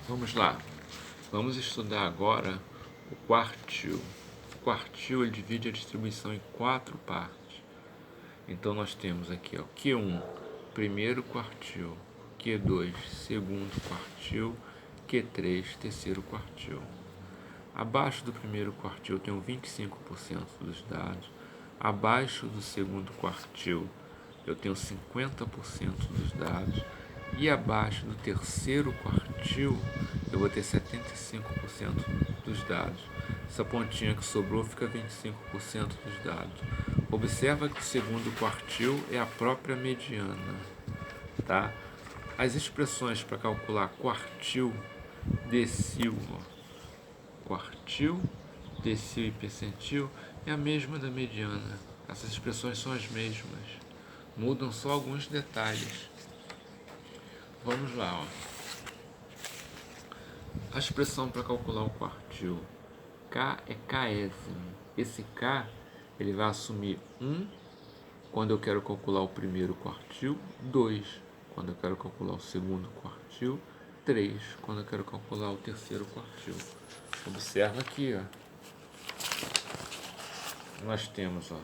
Vamos lá. Vamos estudar agora o quartil. O quartil ele divide a distribuição em 4 partes. Então nós temos aqui ó, Q1, primeiro quartil, Q2, segundo quartil, Q3, terceiro quartil. Abaixo do primeiro quartil tem 25% dos dados. Abaixo do segundo quartil eu tenho 50% dos dados. E abaixo do terceiro quartil eu vou ter 75% dos dados. Essa pontinha que sobrou fica 25% dos dados. Observa que o segundo quartil é a própria mediana, tá? As expressões para calcular quartil, decil, quartil, decil e percentil é a mesma da mediana. Essas expressões são as mesmas, mudam só alguns detalhes. Vamos lá, ó. A expressão para calcular o quartil, K é késimo. Esse K ele vai assumir 1 quando eu quero calcular o primeiro quartil, 2 quando eu quero calcular o segundo quartil, 3 quando eu quero calcular o terceiro quartil. Observa aqui, ó. Nós temos, ó,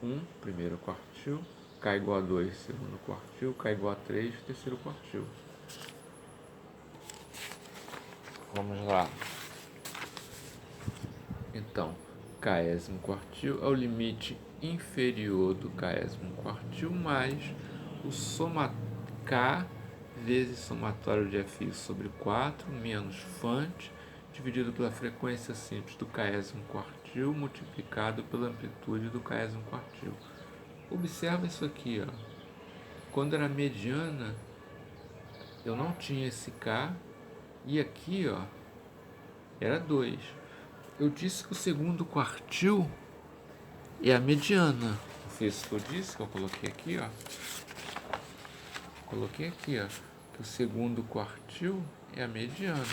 1 primeiro quartil, K igual a 2 segundo quartil, K igual a 3 terceiro quartil. Vamos lá. Então, késimo quartil é o limite inferior do késimo quartil mais o K vezes somatório de Fi sobre 4 menos Fante dividido pela frequência simples do késimo quartil multiplicado pela amplitude do késimo quartil. Observa isso aqui, ó. Quando era mediana, eu não tinha esse K e aqui, ó, era 2. Eu disse que o segundo quartil é a mediana. Foi isso que eu disse, que eu coloquei aqui, ó. Coloquei aqui, ó, que o segundo quartil é a mediana.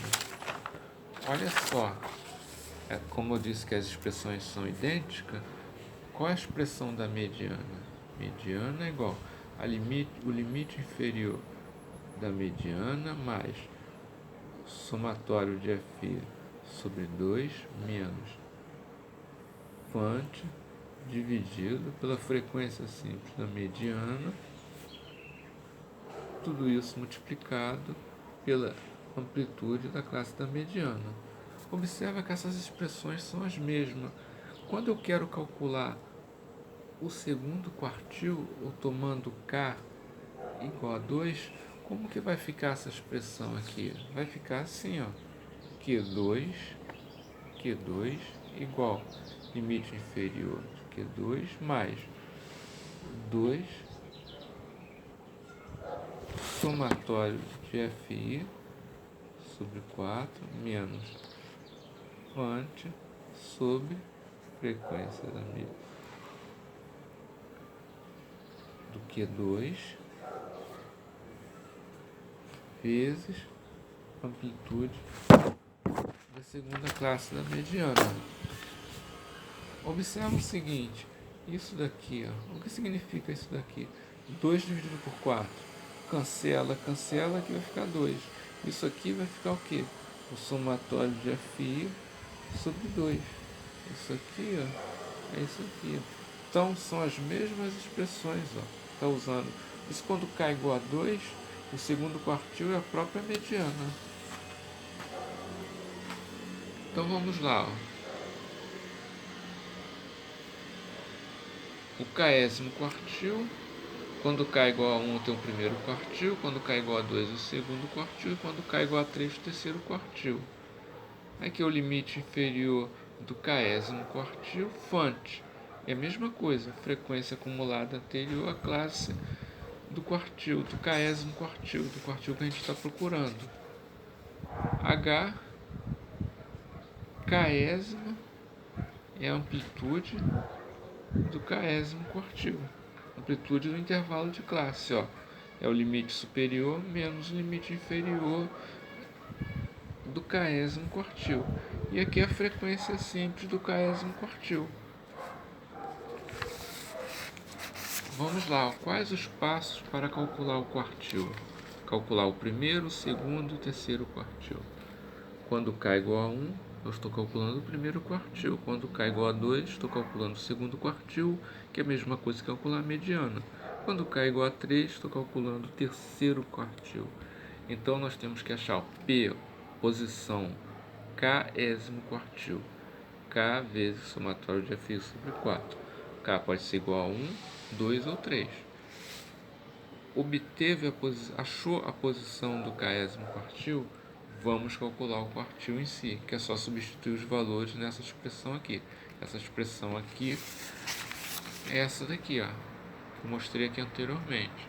Olha só, como eu disse que as expressões são idênticas, qual é a expressão da mediana? Mediana é igual o limite inferior da mediana mais somatório de Fi sobre 2 menos Fante dividido pela frequência simples da mediana, tudo isso multiplicado pela amplitude da classe da mediana. Observa que essas expressões são as mesmas. Quando eu quero calcular o segundo quartil, ou tomando K igual a 2, como que vai ficar essa expressão aqui? Vai ficar assim, ó, Q2 igual limite inferior de Q2 mais 2 somatório de Fi sobre 4 menos Fante sobre frequência do Q2 vezes amplitude da segunda classe da mediana. Observa o seguinte, isso daqui, ó, o que significa isso daqui? 2 dividido por 4, cancela, aqui vai ficar 2. Isso aqui vai ficar o quê? O somatório de Fi sobre 2. Isso aqui, ó, é isso aqui. Então, são as mesmas expressões, ó. Está usando. Isso quando K igual a 2, o segundo quartil é a própria mediana. Então, vamos lá, ó. O késimo quartil, quando K igual a 1 tem o primeiro quartil, quando K igual a 2 o segundo quartil, e quando K igual a 3 o terceiro quartil. Aqui é o limite inferior do késimo quartil, Fante. É a mesma coisa, frequência acumulada anterior à classe do quartil, do késimo quartil, do quartil que a gente está procurando. H, késimo é a amplitude do késimo quartil, amplitude do intervalo de classe, ó, é o limite superior menos o limite inferior do késimo quartil. E aqui é a frequência simples do késimo quartil. Vamos lá, ó. Quais os passos para calcular o quartil? calcular o primeiro, o segundo e o terceiro quartil. Quando K igual a 1, eu estou calculando o primeiro quartil. Quando K igual a 2, estou calculando o segundo quartil, que é a mesma coisa que calcular a mediana. Quando K igual a 3, estou calculando o terceiro quartil. Então, nós temos que achar o P, posição késimo quartil. K vezes somatório de F sobre 4. K pode ser igual a 1, 2 ou 3. Achou a posição do késimo quartil, vamos calcular o quartil em si, que é só substituir os valores nessa expressão aqui. Essa expressão aqui é essa daqui, ó, que eu mostrei aqui anteriormente.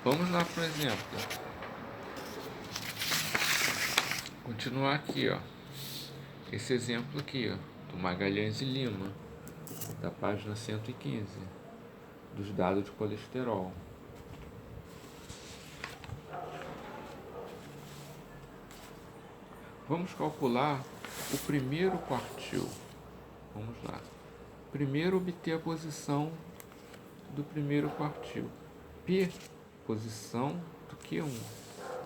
Vamos lá para o exemplo. Continuar aqui, ó. Esse exemplo aqui, ó, do Magalhães e Lima, da página 115, dos dados de colesterol. Vamos calcular o primeiro quartil. Vamos lá. Primeiro, obter a posição do primeiro quartil. P, posição do Q1.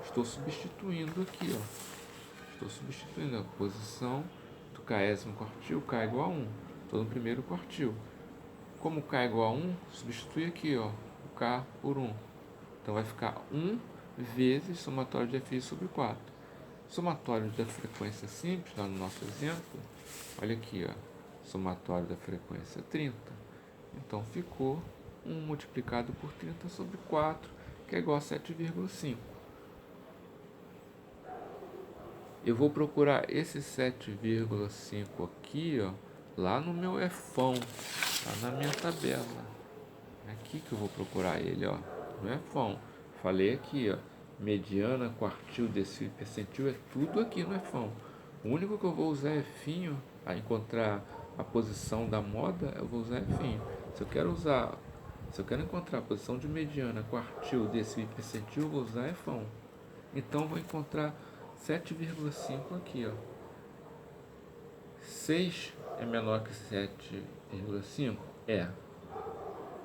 Estou substituindo aqui, ó. Estou substituindo a posição do késimo quartil, K igual a 1. Estou no primeiro quartil. Como K igual a 1, substitui aqui, ó, o K por 1. Então vai ficar 1 vezes somatório de Fi sobre 4. Somatório da frequência simples, lá no nosso exemplo, olha aqui, ó, somatório da frequência 30. Então ficou 1 multiplicado por 30 sobre 4, que é igual a 7,5. Eu vou procurar esse 7,5 aqui, ó, lá no meu Fão, lá na minha tabela. É aqui que eu vou procurar ele, ó, no Fão. Falei aqui, ó, mediana, quartil, decil, percentil, é tudo aqui no Fão. O único que eu vou usar é finho, a encontrar a posição da moda, eu vou usar finho. Se eu quero encontrar a posição de mediana, quartil, decil e percentil, eu vou usar Fão. Então, eu vou encontrar 7,5 aqui, ó. 6 é menor que 7,5? É.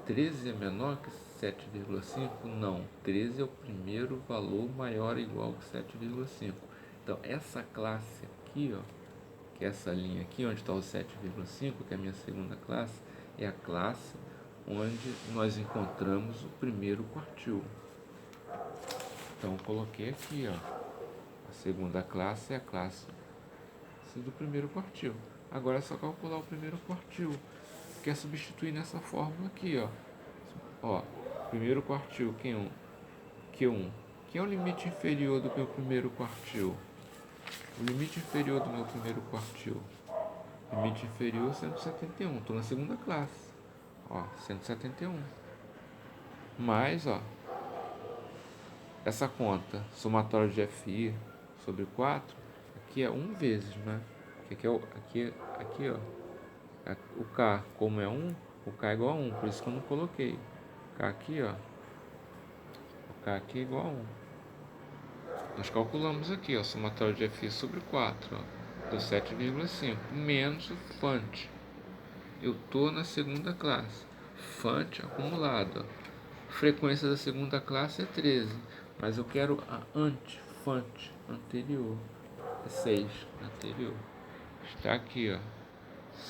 13 é menor que 7,5? Não. 13 é o primeiro valor maior ou igual que 7,5. Então, essa classe aqui, ó, que é essa linha aqui, onde está o 7,5, que é a minha segunda classe, é a classe onde nós encontramos o primeiro quartil. Então, eu coloquei aqui, ó. A segunda classe é a classe do primeiro quartil. Agora é só calcular o primeiro quartil, que é substituir nessa fórmula aqui, ó. Ó, primeiro quartil, Q1. Quem é o limite inferior do meu primeiro quartil? O limite inferior do meu primeiro quartil. Limite inferior 171. Estou na segunda classe. Ó, 171. Mais, ó, essa conta, somatório de FI sobre 4, aqui é 1 vezes, né? Aqui, ó, o K, como é 1, o K é igual a 1, por isso que eu não coloquei. K aqui, ó, o K aqui é igual a 1. Nós calculamos aqui, ó, somatório de FI sobre 4, ó, deu 7,5, menos o FANT. Eu estou na segunda classe. FANT acumulado, ó. Frequência da segunda classe é 13, mas eu quero a FANT anterior, é 6, anterior. Está aqui, ó,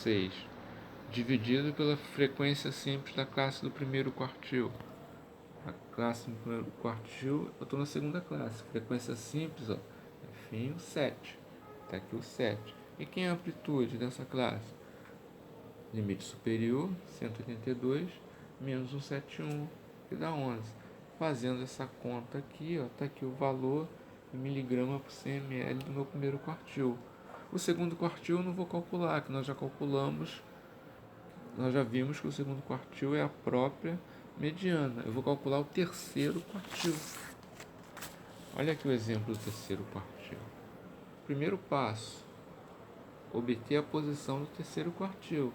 6, dividido pela frequência simples da classe do primeiro quartil. A classe do primeiro quartil, eu estou na segunda classe. Frequência simples, ó, é fim 7. Está aqui o 7. E quem é a amplitude dessa classe? Limite superior, 182, menos 171, que dá 11. Fazendo essa conta aqui, ó, está aqui o valor em miligrama por 100 ml do meu primeiro quartil. O segundo quartil eu não vou calcular, que nós já calculamos, nós já vimos que o segundo quartil é a própria mediana. Eu vou calcular o terceiro quartil. Olha aqui o exemplo do terceiro quartil. Primeiro passo, obter a posição do terceiro quartil.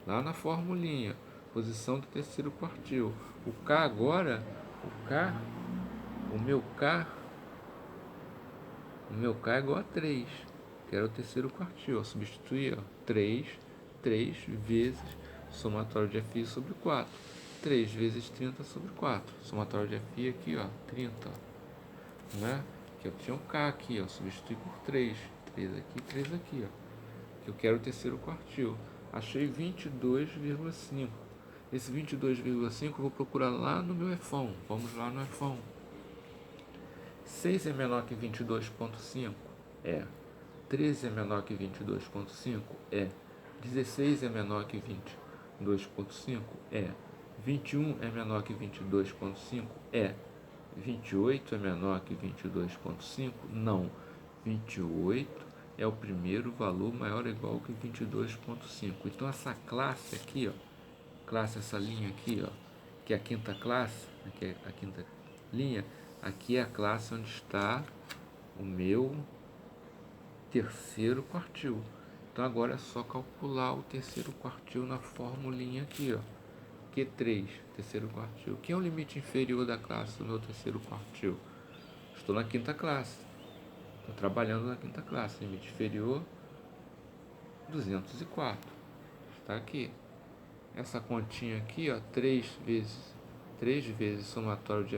Lá na formulinha, posição do terceiro quartil. O K agora, o meu K é igual a 3, que era o terceiro quartil. Substituir, ó, 3 vezes somatório de FI sobre 4. 3 vezes 30 sobre 4. Somatório de FI aqui, ó, 30. Ó. né? Que eu tinha um K aqui, ó, substitui por 3 aqui, 3 aqui, ó, que eu quero o terceiro quartil. Achei 22,5. Esse 22,5 eu vou procurar lá no meu EFON. Vamos lá no EFON. 6 é menor que 22,5? É. 13 é menor que 22,5? É. 16 é menor que 22,5? É. 21 é menor que 22,5? É. 28 é menor que 22,5? Não. 28 é o primeiro valor maior ou igual que 22,5. Então essa classe aqui, ó, essa linha aqui, ó, que é a quinta classe, aqui é a quinta linha, aqui é a classe onde está o meu terceiro quartil. Então agora é só calcular o terceiro quartil na formulinha aqui, ó. Q3, terceiro quartil. Quem é o limite inferior da classe do meu terceiro quartil? Estou na quinta classe. Estou trabalhando na quinta classe. Limite inferior, 204. Está aqui. Essa continha aqui, ó, 3 vezes somatório de